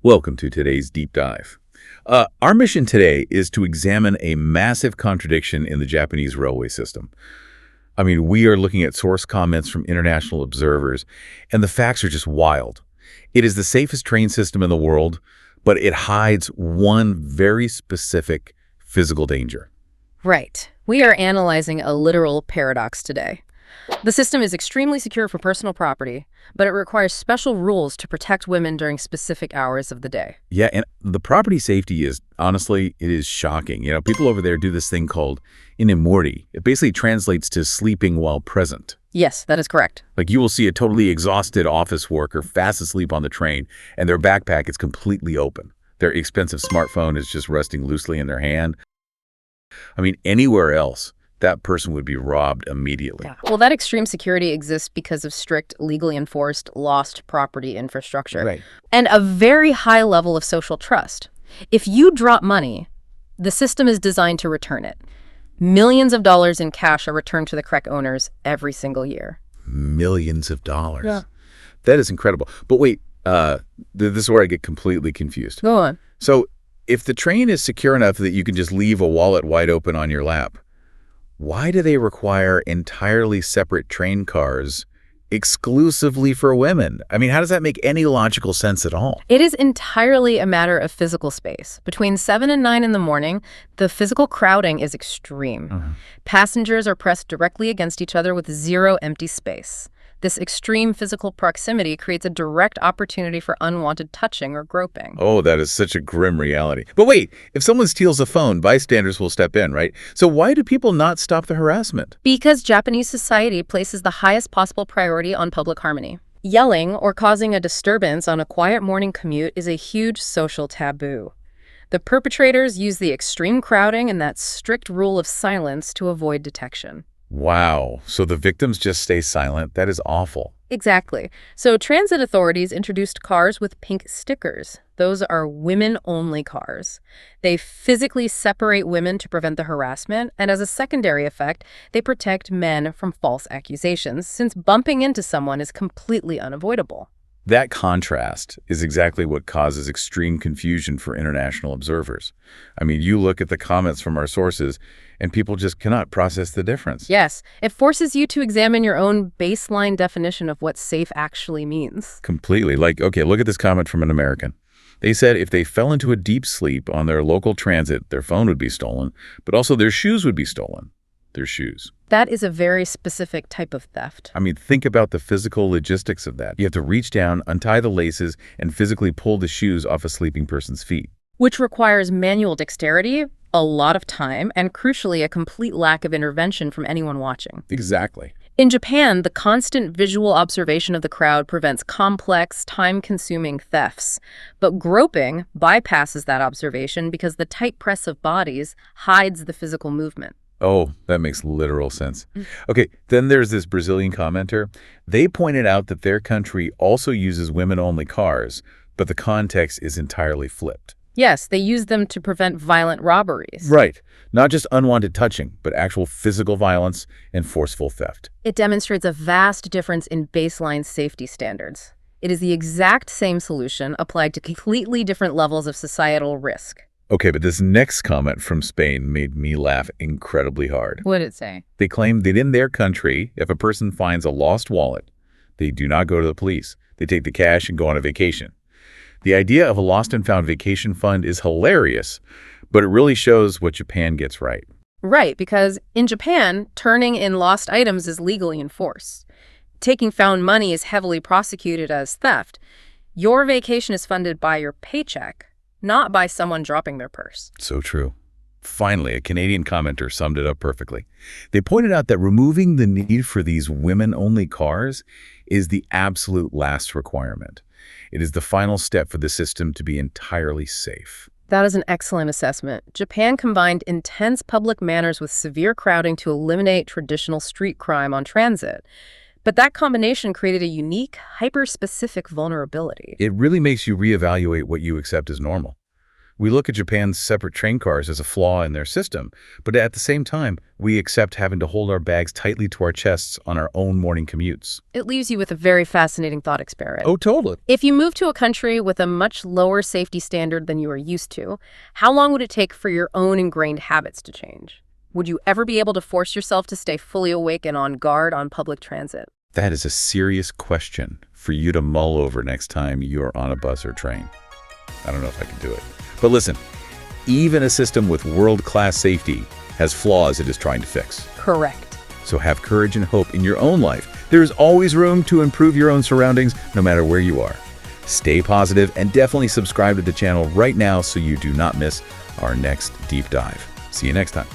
Welcome to today's deep dive. Our mission today is to examine a massive contradiction in the Japanese railway system. I mean, we are looking at source comments from international observers, and the facts are just wild. It is the safest train system in the world, but it hides one very specific physical danger. Right. We are analyzing a literal paradox today. The system is extremely secure for personal property, but it requires special rules to protect women during specific hours of the day. Yeah, and the property safety is, honestly, it is shocking. You know, people over there do this thing called inamori. It basically translates to sleeping while present. Yes, that is correct. Like you will see a totally exhausted office worker fast asleep on the train, and their backpack is completely open. Their expensive smartphone is just resting loosely in their hand. I mean, anywhere else, that person would be robbed immediately. Yeah. Well, that extreme security exists because of strict, legally enforced, lost property infrastructure. Right. And a very high level of social trust. If you drop money, the system is designed to return it. Millions of dollars in cash are returned to the correct owners every single year. Millions of dollars. Yeah. That is incredible. But wait, this is where I get completely confused. Go on. So if the train is secure enough that you can just leave a wallet wide open on your lap, why do they require entirely separate train cars exclusively for women? I mean, how does that make any logical sense at all? It is entirely a matter of physical space. Between 7 and 9 in the morning, the physical crowding is extreme. Passengers are pressed directly against each other with zero empty space. This extreme physical proximity creates a direct opportunity for unwanted touching or groping. Oh, that is such a grim reality. But wait, if someone steals a phone, bystanders will step in, right? So why do people not stop the harassment? Because Japanese society places the highest possible priority on public harmony. Yelling or causing a disturbance on a quiet morning commute is a huge social taboo. The perpetrators use the extreme crowding and that strict rule of silence to avoid detection. Wow. So the victims just stay silent? That is awful. Exactly. So transit authorities introduced cars with pink stickers. Those are women-only cars. They physically separate women to prevent the harassment, and as a secondary effect, they protect men from false accusations, since bumping into someone is completely unavoidable. That contrast is exactly what causes extreme confusion for international observers. I mean, you look at the comments from our sources, and people just cannot process the difference. Yes, it forces you to examine your own baseline definition of what safe actually means. Completely. Like, okay, look at this comment from an American. They said if they fell into a deep sleep on their local transit, their phone would be stolen, but also their shoes would be stolen. Their shoes. That is a very specific type of theft. I mean, think about the physical logistics of that. You have to reach down, untie the laces, and physically pull the shoes off a sleeping person's feet. Which requires manual dexterity, a lot of time, and crucially, a complete lack of intervention from anyone watching. Exactly. In Japan, the constant visual observation of the crowd prevents complex, time-consuming thefts. But groping bypasses that observation because the tight press of bodies hides the physical movement. Oh, that makes literal sense. Okay, then there's this Brazilian commenter. They pointed out that their country also uses women-only cars, but the context is entirely flipped. Yes, they use them to prevent violent robberies. Right. Not just unwanted touching, but actual physical violence and forceful theft. It demonstrates a vast difference in baseline safety standards. It is the exact same solution applied to completely different levels of societal risk. Okay, but this next comment from Spain made me laugh incredibly hard. What did it say? They claim that in their country, if a person finds a lost wallet, they do not go to the police. They take the cash and go on a vacation. The idea of a lost and found vacation fund is hilarious, but it really shows what Japan gets right. Right, because in Japan, turning in lost items is legally enforced. Taking found money is heavily prosecuted as theft. Your vacation is funded by your paycheck, not by someone dropping their purse. So true. Finally, a Canadian commenter summed it up perfectly. They pointed out that removing the need for these women-only cars is the absolute last requirement. It is the final step for the system to be entirely safe. That is an excellent assessment. Japan combined intense public manners with severe crowding to eliminate traditional street crime on transit. But that combination created a unique, hyper-specific vulnerability. It really makes you reevaluate what you accept as normal. We look at Japan's separate train cars as a flaw in their system, but at the same time, we accept having to hold our bags tightly to our chests on our own morning commutes. It leaves you with a very fascinating thought experiment. Oh, totally. If you move to a country with a much lower safety standard than you are used to, how long would it take for your own ingrained habits to change? Would you ever be able to force yourself to stay fully awake and on guard on public transit? That is a serious question for you to mull over next time you're on a bus or train. I don't know if I can do it. But listen, even a system with world-class safety has flaws it is trying to fix. Correct. So have courage and hope in your own life. There is always room to improve your own surroundings, no matter where you are. Stay positive and definitely subscribe to the channel right now so you do not miss our next deep dive. See you next time.